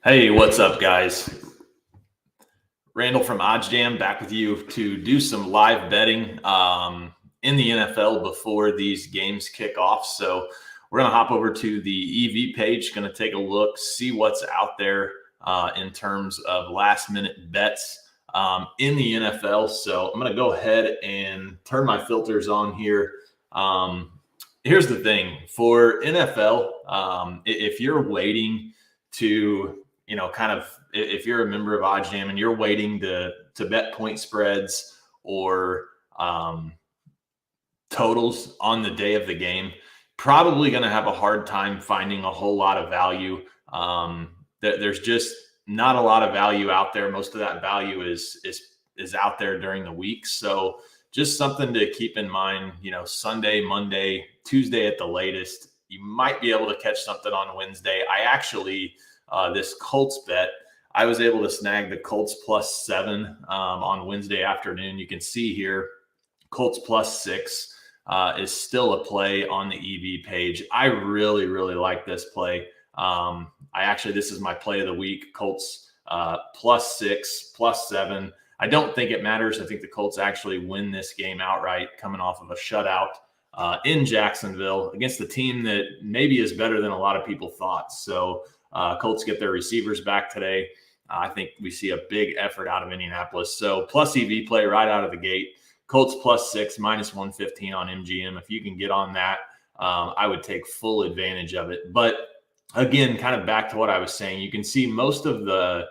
Hey, what's up, guys? Randall from OddsJam back with you to do some live betting in the NFL before these games kick off. So we're going to hop over to the EV page, going to take a look, see what's out there in terms of last-minute bets in the NFL. So I'm going to go ahead and turn my filters on here. Here's the thing. For NFL, if you're waiting to if you're a member of OddsJam and you're waiting to bet point spreads or totals on the day of the game, probably going to have a hard time finding a whole lot of value. There's just not a lot of value out there. Most of that value is out there during the week. So just something to keep in mind, Sunday, Monday, Tuesday at the latest. You might be able to catch something on Wednesday. I actually this Colts bet, I was able to snag the Colts +7 on Wednesday afternoon. You can see here, Colts +6 is still a play on the EV page. I really, really like this play. This is my play of the week, Colts +6, +7. I don't think it matters. I think the Colts actually win this game outright, coming off of a shutout in Jacksonville against the team that maybe is better than a lot of people thought. So Colts get their receivers back today. I think we see a big effort out of Indianapolis. So plus EV play right out of the gate. Colts +6, -115 on MGM. If you can get on that, I would take full advantage of it. But again, kind of back to what I was saying, you can see most of the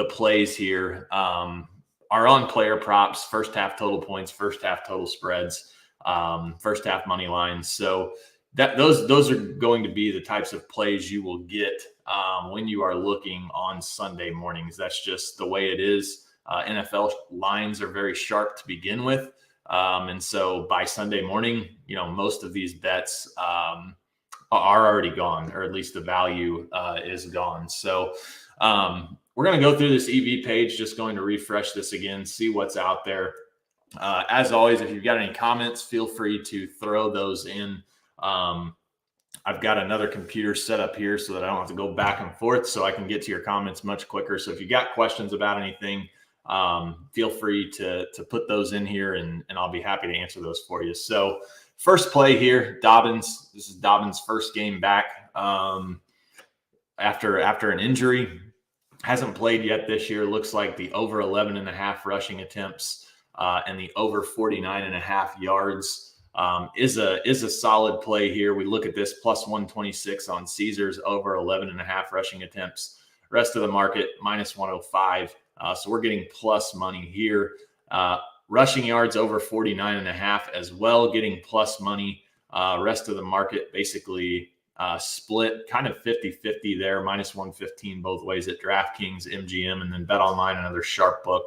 plays here are on player props, first half total points, first half total spreads, first half money lines. So those are going to be the types of plays you will get when you are looking on Sunday mornings. That's just the way it is. NFL lines are very sharp to begin with. And so by Sunday morning, most of these bets are already gone, or at least the value is gone. So we're going to go through this EV page, just going to refresh this again, see what's out there. As always, if you've got any comments, feel free to throw those in. I've got another computer set up here so that I don't have to go back and forth, so I can get to your comments much quicker. So if you got questions about anything, feel free to put those in here, and I'll be happy to answer those for you. So first play here, Dobbins. This is Dobbins' first game back after an injury. Hasn't played yet this year. Looks like the over 11.5 rushing attempts and the over 49.5 yards is a solid play here. We look at this +126 on Caesars, over 11.5 rushing attempts. Rest of the market -105. So we're getting plus money here. Rushing yards over 49.5 as well, getting plus money. Rest of the market basically split, kind of 50-50 there, -115 both ways at DraftKings, MGM, and then BetOnline, another sharp book.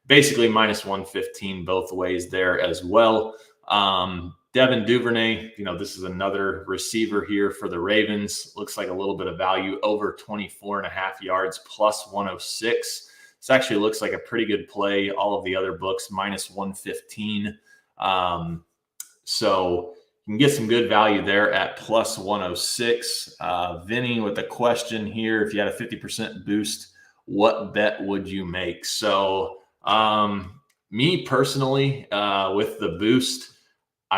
Basically -115 both ways there as well. Devin Duvernay, this is another receiver here for the Ravens. Looks like a little bit of value, over 24.5 yards, +106. This actually looks like a pretty good play. All of the other books, -115. So you can get some good value there at +106. Vinny with a question here. If you had a 50% boost, what bet would you make? So me personally, with the boost,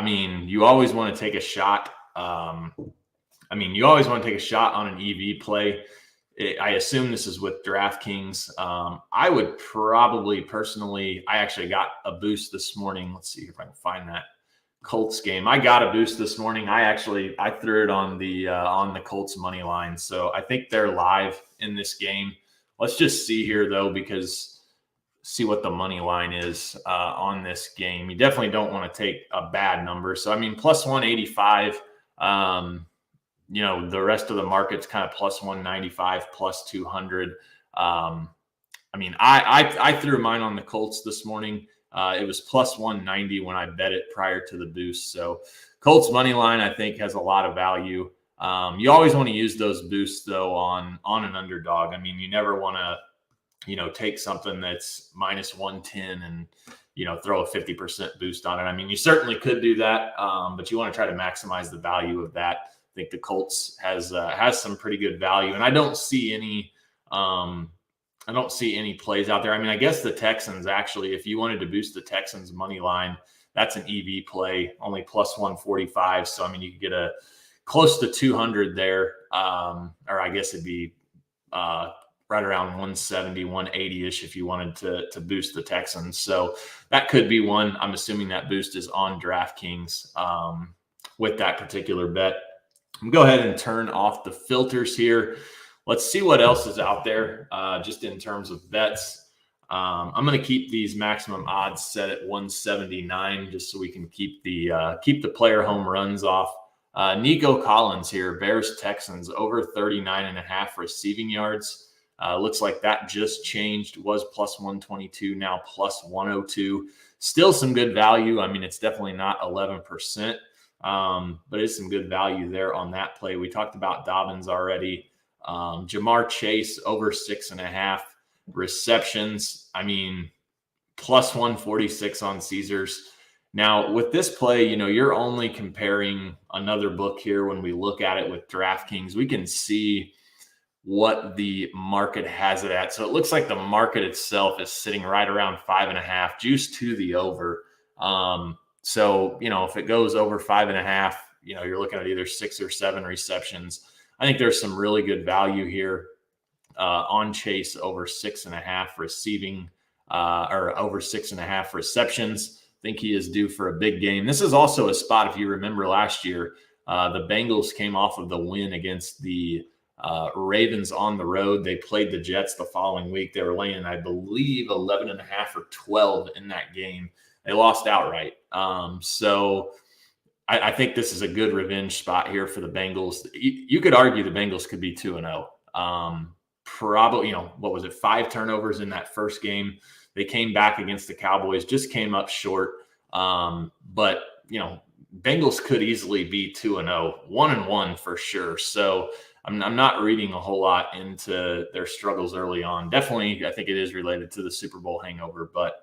you always want to take a shot. You always want to take a shot on an EV play. I assume this is with DraftKings. I would probably personally, I actually got a boost this morning. Let's see if I can find that Colts game. I got a boost this morning. I threw it on the Colts money line. So I think they're live in this game. Let's just see here though, see what the money line is on this game. You definitely don't want to take a bad number. So, +185, the rest of the market's kind of +195, +200. I threw mine on the Colts this morning. It was +190 when I bet it prior to the boost. So Colts money line, I think, has a lot of value. You always want to use those boosts though on an underdog. You never want to, take something that's -110 and, throw a 50% boost on it. You certainly could do that, but you want to try to maximize the value of that. I think the Colts has some pretty good value, and I don't see any I don't see any plays out there. I mean, I guess the Texans actually, if you wanted to boost the Texans money line, that's an EV play, only plus 145. So, I mean, you could get a close to 200 there. Or I guess it'd be right around 170, 180-ish if you wanted to boost the Texans. So that could be one. I'm assuming that boost is on DraftKings with that particular bet. I'm going to go ahead and turn off the filters here. Let's see what else is out there just in terms of bets. I'm going to keep these maximum odds set at 179 just so we can keep the player home runs off. Nico Collins here, Bears Texans, over 39.5 receiving yards. Looks like that just changed, was plus 122, now plus 102. Still some good value. I mean, it's definitely not 11%, but it's some good value there on that play. We talked about Dobbins already. Jamar Chase, over 6.5 receptions. I mean, plus 146 on Caesars. Now, with this play, you're only comparing another book here. When we look at it with DraftKings, we can see what the market has it at. So it looks like the market itself is sitting right around 5.5, juice to the over. So, if it goes over 5.5, you're looking at either 6 or 7 receptions. I think there's some really good value here on Chase, over 6.5 receiving or over 6.5 receptions. I think he is due for a big game. This is also a spot, if you remember last year, the Bengals came off of the win against the Ravens on the road. They played the Jets the following week. They were laying, I believe, 11.5 or 12 in that game. They lost outright. So I think this is a good revenge spot here for the Bengals. You could argue the Bengals could be 2-0. Probably, what was it? 5 turnovers in that first game. They came back against the Cowboys, just came up short. But, Bengals could easily be 2-0, 1-1 for sure. So I'm not reading a whole lot into their struggles early on. Definitely, I think it is related to the Super Bowl hangover, but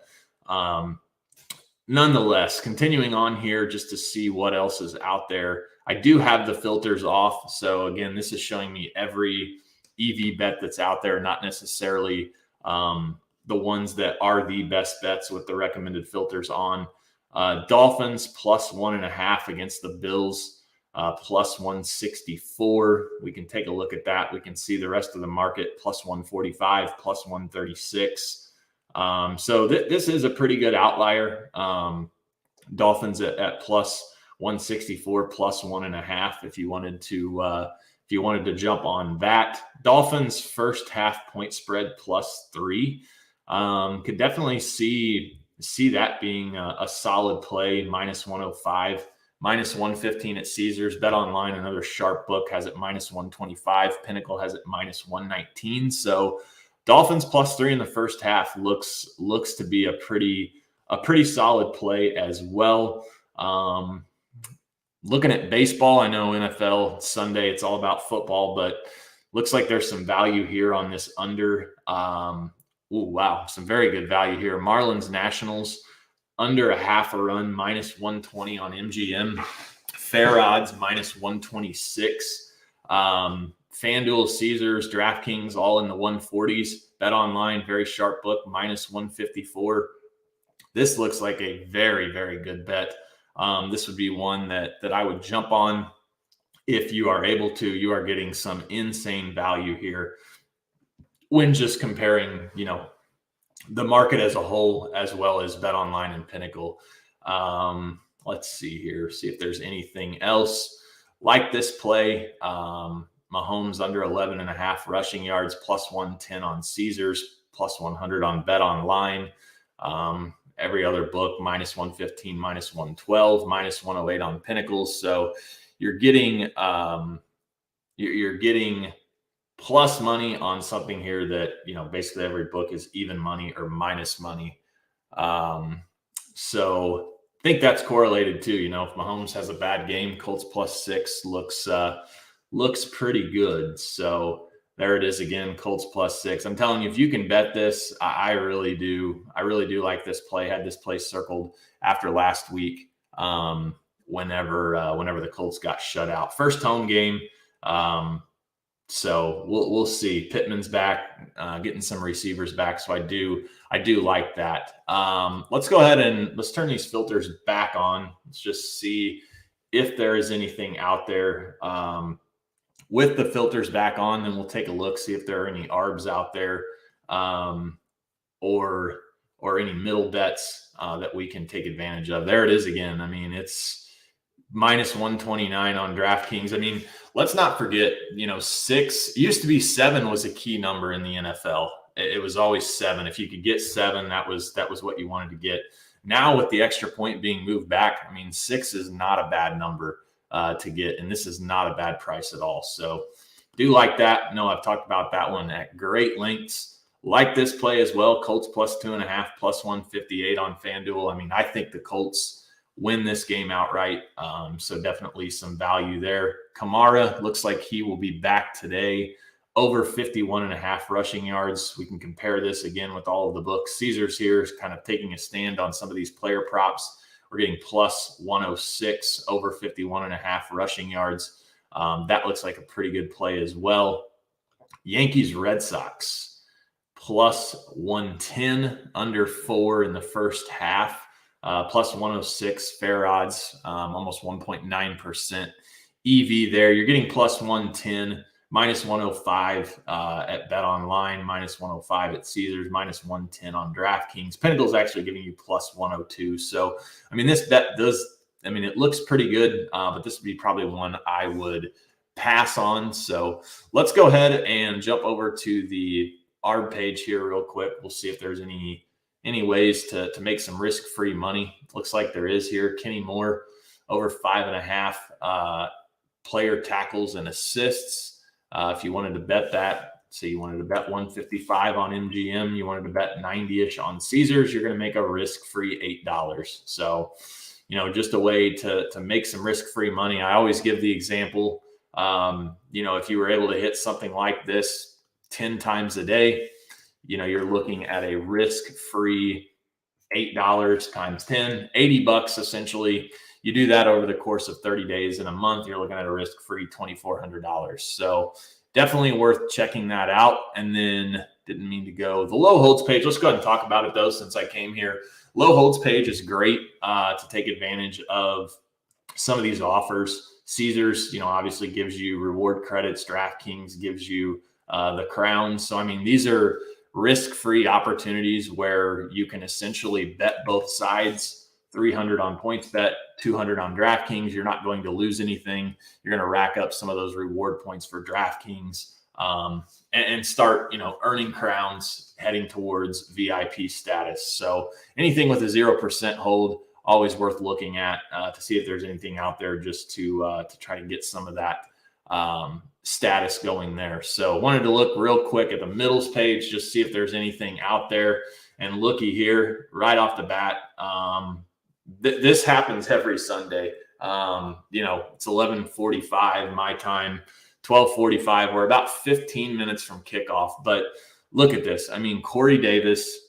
nonetheless, continuing on here just to see what else is out there. I do have the filters off. So again, this is showing me every EV bet that's out there, not necessarily the ones that are the best bets with the recommended filters on. Dolphins plus 1.5 against the Bills, plus 164. We can take a look at that. We can see the rest of the market plus 145, plus 136. So this is a pretty good outlier. Dolphins at plus 164, plus 1.5. If you wanted to jump on that, Dolphins first half point spread plus 3. Could definitely see that being a solid play. Minus 105, minus 115 at Caesars. Bet Online, another sharp book, has it minus 125. Pinnacle has it minus 119. So Dolphins plus 3 in the first half looks to be a pretty solid play as well. Looking at baseball, I know NFL Sunday, it's all about football, but looks like there's some value here on this under. Wow, some very good value here. Marlins Nationals under a half a run, minus 120 on MGM. Fair odds, minus 126. FanDuel, Caesars, DraftKings, all in the 140s. Bet Online, very sharp book, minus 154. This looks like a very, very good bet. This would be one that I would jump on if you are able to. You are getting some insane value here when just comparing, the market as a whole, as well as Bet Online and Pinnacle. Let's see here, see if there's anything else like this play. Mahomes under 11.5 rushing yards, plus 110 on Caesars, plus 100 on Bet Online. Every other book, minus 115, minus 112, minus 108 on Pinnacle. So you're getting plus money on something here that, basically every book is even money or minus money. So I think that's correlated too. If Mahomes has a bad game, Colts plus 6 looks pretty good. So there it is again, Colts plus 6. I'm telling you, if you can bet this, I really do. I really do like this play. Had this play circled after last week. Whenever the Colts got shut out, first home game. So we'll see. Pittman's back, getting some receivers back. So I do like that. Let's go ahead and let's turn these filters back on. Let's just see if there is anything out there. With the filters back on, then we'll take a look, see if there are any ARBs out there, or any middle bets that we can take advantage of. There it is again. I mean, it's minus 129 on DraftKings. I mean, let's not forget, 6 used to be 7 was a key number in the NFL. It was always 7. If you could get 7, that was what you wanted to get. Now with the extra point being moved back, I mean, 6 is not a bad number to get, and this is not a bad price at all. So do like that. No, I've talked about that one at great lengths. Like this play as well. Colts plus 2.5, plus 158 on FanDuel. I mean, I think the Colts win this game outright. So definitely some value there. Kamara looks like he will be back today, over 51.5 rushing yards. We can compare this again with all of the books. Caesars here is kind of taking a stand on some of these player props. We're getting plus 106, over 51.5 rushing yards. That looks like a pretty good play as well. Yankees, Red Sox, plus 110, under 4 in the first half. Plus 106, fair odds, almost 1.9% EV there. You're getting plus 110, minus 105 at Bet Online, minus 105 at Caesars, minus 110 on DraftKings. Pinnacle's actually giving you plus 102. So, I mean, this bet it looks pretty good, but this would be probably one I would pass on. So let's go ahead and jump over to the ARB page here real quick. We'll see if there's any ways to make some risk-free money. Looks like there is here. Kenny Moore, over 5.5 player tackles and assists. If you wanted to bet that, say you wanted to bet 155 on MGM, you wanted to bet 90-ish on Caesars, you're going to make a risk-free $8. So, just a way to make some risk-free money. I always give the example, if you were able to hit something like this 10 times a day, you're looking at a risk-free $8 times 10, $80 essentially. You do that over the course of 30 days in a month, you're looking at a risk-free $2,400. So definitely worth checking that out. And then didn't mean to go the low holds page. Let's go ahead and talk about it though, since I came here. Low holds page is great to take advantage of some of these offers. Caesars, obviously gives you reward credits. DraftKings gives you the crown. So, I mean, these are risk-free opportunities where you can essentially bet both sides. 300 on PointsBet, 200 on DraftKings. You're not going to lose anything. You're going to rack up some of those reward points for DraftKings and start, earning crowns heading towards VIP status. So anything with a 0% hold, always worth looking at to see if there's anything out there just to try to get some of that status going there. So wanted to look real quick at the middles page, just see if there's anything out there. And looky here, right off the bat, this happens every Sunday. It's 11:45 my time, 12:45. We're about 15 minutes from kickoff. But look at this. I mean, Corey Davis,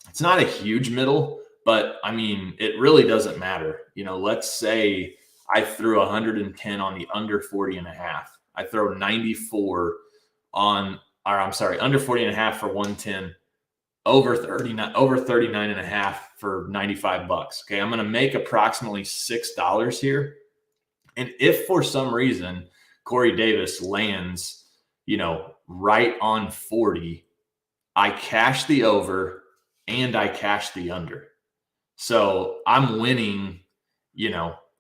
it's not a huge middle, but I mean, it really doesn't matter. Let's say I threw 110 on the under 40.5. I throw 94 under 40.5 for 110. Over 39.5 for $95. Okay, I'm going to make approximately $6 here. And if for some reason Corey Davis lands, right on 40, I cash the over and I cash the under. So I'm winning,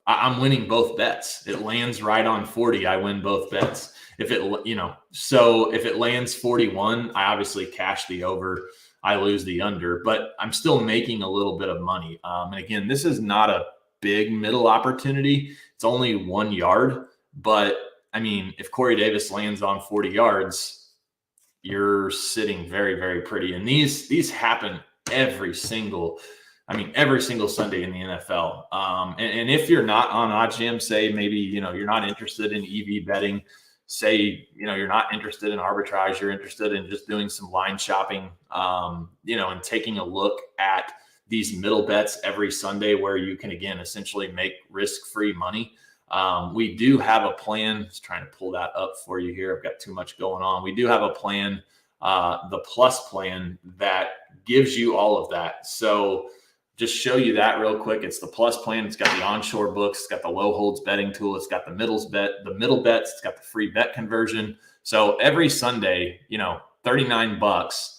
I'm winning both bets. It lands right on 40, I win both bets. If it lands 41, I obviously cash the over. I lose the under, but I'm still making a little bit of money. And again, this is not a big middle opportunity. It's only 1 yard, but I mean, if Corey Davis lands on 40 yards, you're sitting very, very pretty. And these happen every single Sunday in the NFL. And if you're not on OddsJam, say maybe, you're not interested in EV betting, say, you're not interested in arbitrage, you're interested in just doing some line shopping, and taking a look at these middle bets every Sunday where you can, again, essentially make risk-free money. We do have a plan. Just trying to pull that up for you here. I've got too much going on. We do have a plan, the plus plan, that gives you all of that. So just show you that real quick. It's the plus plan. It's got the onshore books. It's got the low holds betting tool. It's got the middle bets. It's got the free bet conversion. So every Sunday, $39.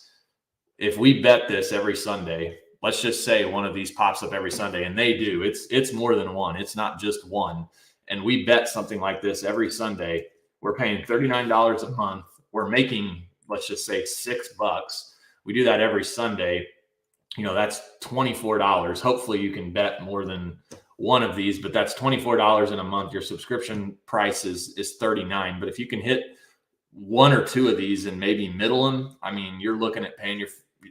If we bet this every Sunday, let's just say one of these pops up every Sunday, and they do. It's more than one. It's not just one. And we bet something like this every Sunday. We're paying $39 a month. We're making, let's just say, $6. We do that every Sunday. That's $24. Hopefully you can bet more than one of these, but that's $24 in a month. Your subscription price is $39. But if you can hit one or two of these and maybe middle them, I mean, you're looking at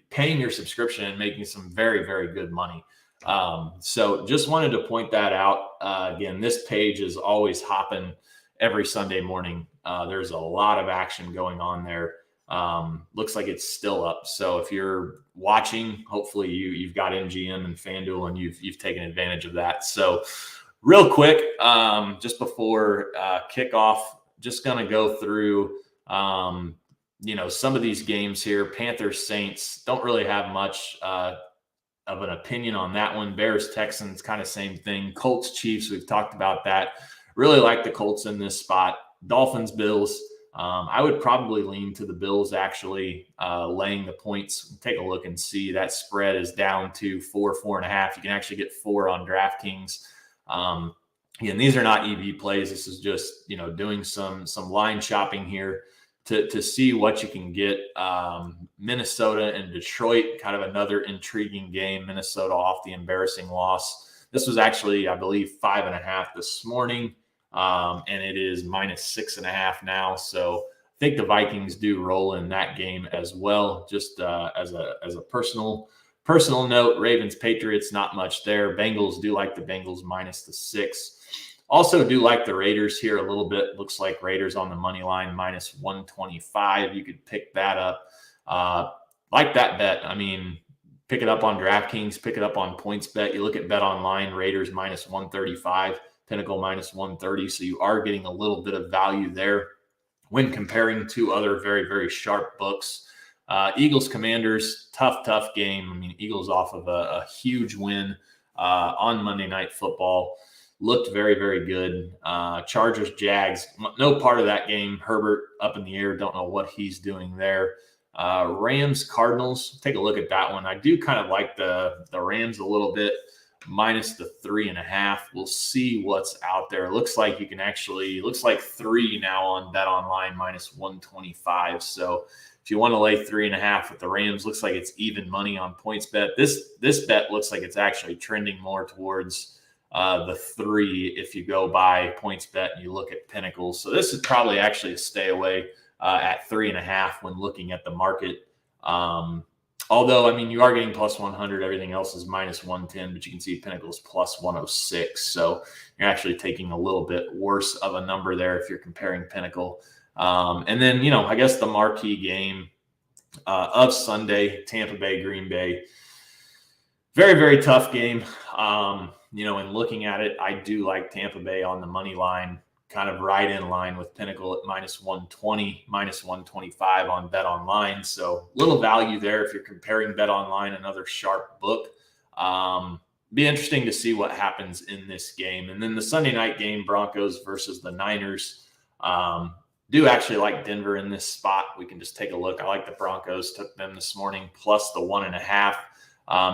paying your subscription and making some very, very good money. So just wanted to point that out. Again, this page is always hopping every Sunday morning. There's a lot of action going on there. Looks like it's still up. So if you're watching, hopefully you've got MGM and FanDuel and you've taken advantage of that. So real quick, just before kickoff, just going to go through, some of these games here. Panthers, Saints, don't really have much of an opinion on that one. Bears, Texans, kind of same thing. Colts, Chiefs, we've talked about that. Really like the Colts in this spot. Dolphins, Bills. I would probably lean to the Bills actually laying the points. Take a look and see that spread is down to 4.5. You can actually get 4 on DraftKings. Again, these are not EV plays. This is just, doing some line shopping here to see what you can get. Minnesota and Detroit, kind of another intriguing game. Minnesota off the embarrassing loss. This was actually, I believe, 5.5 this morning. And it is -6.5 now. So I think the Vikings do roll in that game as well. Just as a personal note, Ravens, Patriots, not much there. Bengals, do like the Bengals -6. Also do like the Raiders here a little bit. Looks like Raiders on the money line -125. You could pick that up. Like that bet. I mean, pick it up on DraftKings, pick it up on PointsBet. You look at Bet Online, Raiders -135. Pinnacle -130. So you are getting a little bit of value there when comparing to other very, very sharp books. Eagles, Commanders, tough game. I mean, Eagles off of a huge win on Monday Night Football. Looked very, very good. Chargers, Jags, no part of that game. Herbert up in the air. Don't know what he's doing there. Rams, Cardinals, take a look at that one. I do kind of like the Rams a little bit. -3.5. We'll see what's out there. Looks like 3 now on Bet Online -125. So if you want to lay 3.5 with the Rams, looks like it's even money on PointsBet. This bet looks like it's actually trending more towards the 3 if you go by PointsBet and you look at Pinnacle. So this is probably actually a stay away at 3.5 when looking at the market. Although, I mean, you are getting +100. Everything else is -110, but you can see Pinnacle's +106. So you're actually taking a little bit worse of a number there if you're comparing Pinnacle. And then, I guess the marquee game of Sunday, Tampa Bay, Green Bay. Very, very tough game. In looking at it, I do like Tampa Bay on the money line, kind of right in line with Pinnacle at -120, -125 on Bet Online. So little value there if you're comparing Bet Online, another sharp book. Be interesting to see what happens in this game. And then the Sunday night game, Broncos versus the Niners. Do actually like Denver in this spot. We can just take a look. I like the Broncos, took them this morning, plus the 1.5.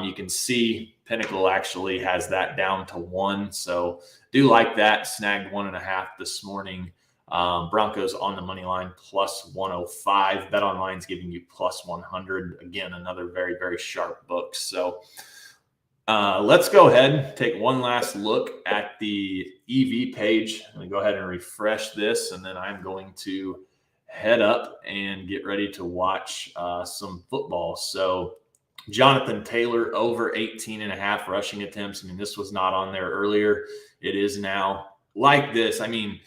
You can see Pinnacle actually has that down to 1. So do like that. Snagged 1.5 this morning. Broncos on the money line +105. Bet Online's giving you +100. Again, another very, very sharp book. So let's go ahead and take one last look at the EV page. I'm going to go ahead and refresh this, and then I'm going to head up and get ready to watch some football. So Jonathan Taylor over 18.5 rushing attempts. I mean, this was not on there earlier. It is now. Like this, I mean,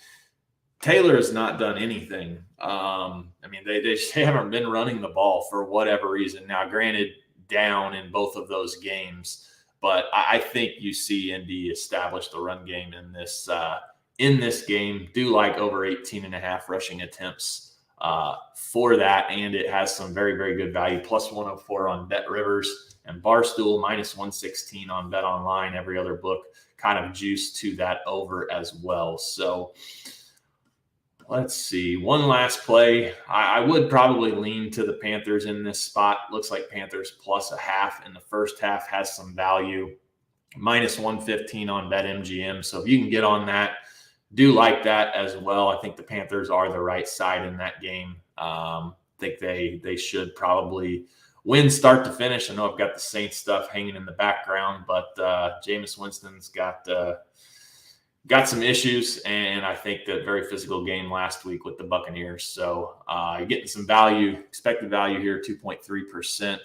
Taylor has not done anything. They haven't been running the ball for whatever reason. Now, granted, down in both of those games, but I think you see Indy establish the run game in this in this game. Do like over 18.5 rushing attempts for that. And it has some very, very good value. Plus 104 on Bet Rivers and Barstool, minus 116 on Bet Online. Every other book kind of juice to that over as well. So let's see. One last play. I would probably lean to the Panthers in this spot. Looks like Panthers plus a half in the first half has some value. Minus 115 on BetMGM. So if you can get on that, do like that as well. I think the Panthers are the right side in that game. I think they should probably win start to finish. I know I've got the Saints stuff hanging in the background, but Jameis Winston's got some issues, and I think that very physical game last week with the Buccaneers. So you're getting some value, expected value here, 2.3%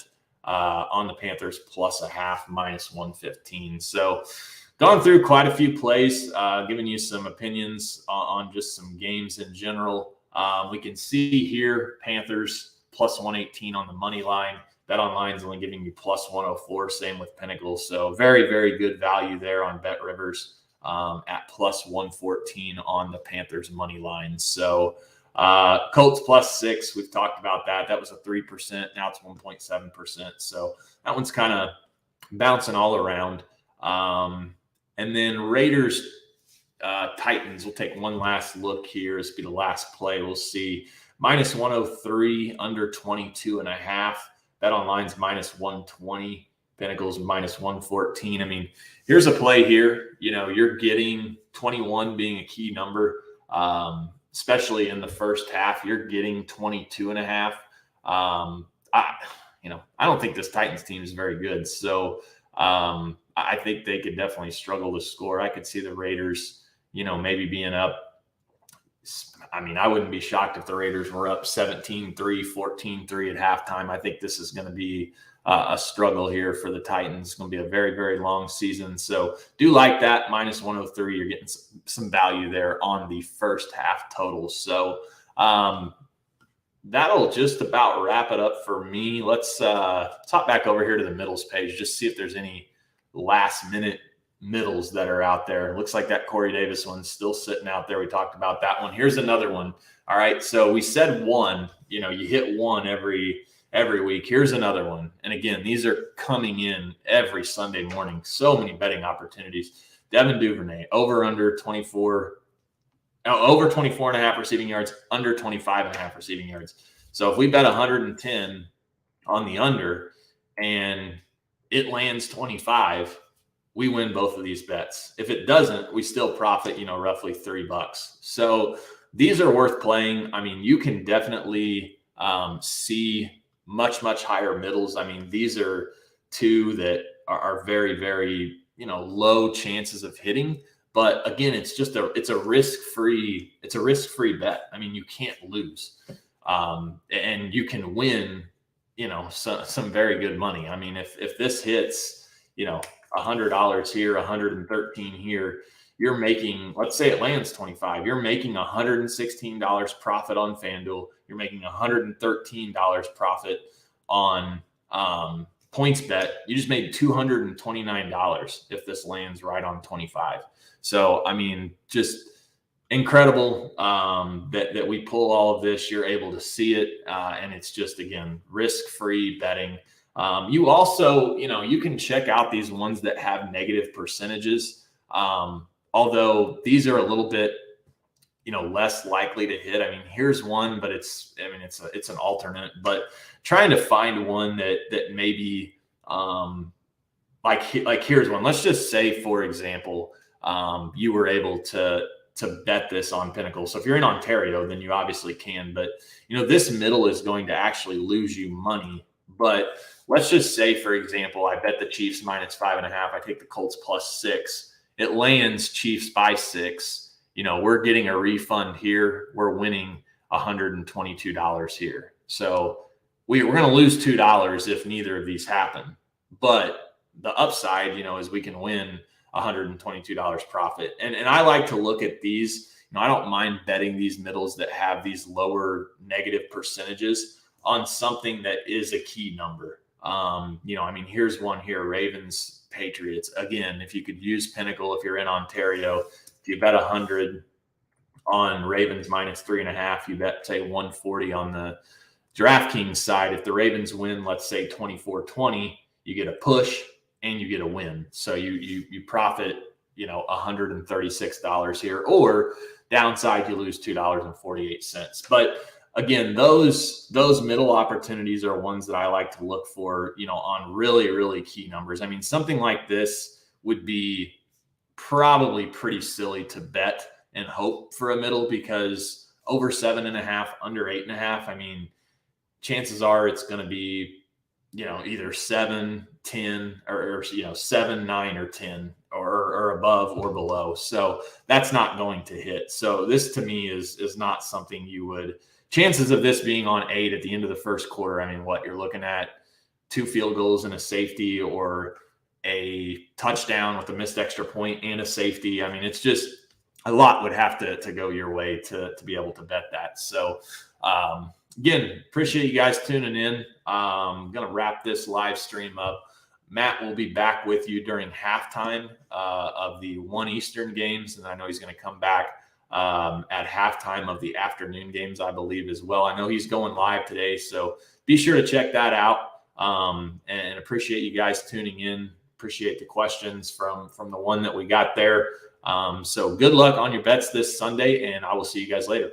on the Panthers plus a half, minus 115. So gone through quite a few plays, giving you some opinions on just some games in general. We can see here Panthers plus 118 on the money line. Bet Online is only giving you plus 104. Same with Pinnacle. So very, very good value there on Bet Rivers at plus 114 on the Panthers money line. So Colts plus 6. We've talked about that. That was a 3%. Now it's 1.7%. So that one's kind of bouncing all around. And then Raiders, Titans, we'll take one last look here. This will be the last play. We'll see minus 103, under 22.5. Bet Online's minus 120. Pinnacle's minus 114. I mean, here's a play here. You know, you're getting 21 being a key number, especially in the first half. You're getting 22.5. I don't think this Titans team is very good. So I think they could definitely struggle to score. I could see the Raiders, maybe being up. I mean, I wouldn't be shocked if the Raiders were up 17-3, 14-3 at halftime. I think this is going to be a struggle here for the Titans. It's going to be a very, very long season. So do like that. Minus 103. You're getting some value there on the first half total. So that'll just about wrap it up for me. Let's hop back over here to the middles page, just see if there's any last minute middles that are out there. It looks like that Corey Davis one's still sitting out there. We talked about that one. Here's another one. All right. So we said one, you hit one every week. Here's another one. And again, these are coming in every Sunday morning. So many betting opportunities. Devin Duvernay, over 24 and a half receiving yards, under 25 and a half receiving yards. So if we bet 110 on the under and it lands 25, we win both of these bets. If it doesn't, we still profit, roughly $3. So these are worth playing. I mean, you can definitely see much, much higher middles. I mean, these are two that are very, very, low chances of hitting. But again, it's a risk-free bet. I mean, you can't lose. And you can win, some very good money. I mean, if this hits, $100 here, 113 here, you're making, let's say it lands 25, you're making $116 profit on FanDuel. You're making $113 profit on PointsBet. You just made $229 if this lands right on 25. So, I mean, just incredible that we pull all of this. You're able to see it, and it's just, again, risk-free betting. You also, you can check out these ones that have negative percentages. Although these are a little bit, less likely to hit. I mean, here's one, but it's an alternate, but trying to find one that maybe, like here's one. Let's just say, for example, you were able to bet this on Pinnacle. So if you're in Ontario, then you obviously can, but this middle is going to actually lose you money. But let's just say, for example, I bet the Chiefs minus 5.5. I take the Colts plus 6. It lands Chiefs by 6. We're getting a refund here. We're winning $122 here. So we're going to lose $2 if neither of these happen. But the upside, is we can win $122 profit. And I like to look at these. I don't mind betting these middles that have these lower negative percentages on something that is a key number. Here's one here, Ravens, Patriots. Again, if you could use Pinnacle, if you're in Ontario, if you bet 100 on Ravens minus 3.5, you bet, say, 140 on the DraftKings side. If the Ravens win, let's say 24-20, you get a push and you get a win. So you profit, $136 here, or downside, you lose $2.48. But again, those middle opportunities are ones that I like to look for, on really, really key numbers. I mean, something like this would be probably pretty silly to bet and hope for a middle, because over 7.5, under 8.5, I mean, chances are it's going to be, either 7, 10, or 7, 9, or 10, or above or below. So that's not going to hit. So this to me is not something you would. Chances of this being on 8 at the end of the first quarter, I mean, what you're looking at, 2 field goals and a safety, or a touchdown with a missed extra point and a safety. I mean, it's just a lot would have to go your way to be able to bet that. So again, appreciate you guys tuning in. I'm going to wrap this live stream up. Matt will be back with you during halftime of the 1 Eastern games, and I know he's going to come back at halftime of the afternoon games, I believe, as well. I know he's going live today, so be sure to check that out. And appreciate you guys tuning in. Appreciate the questions from the one that we got there. So good luck on your bets this Sunday, and I will see you guys later.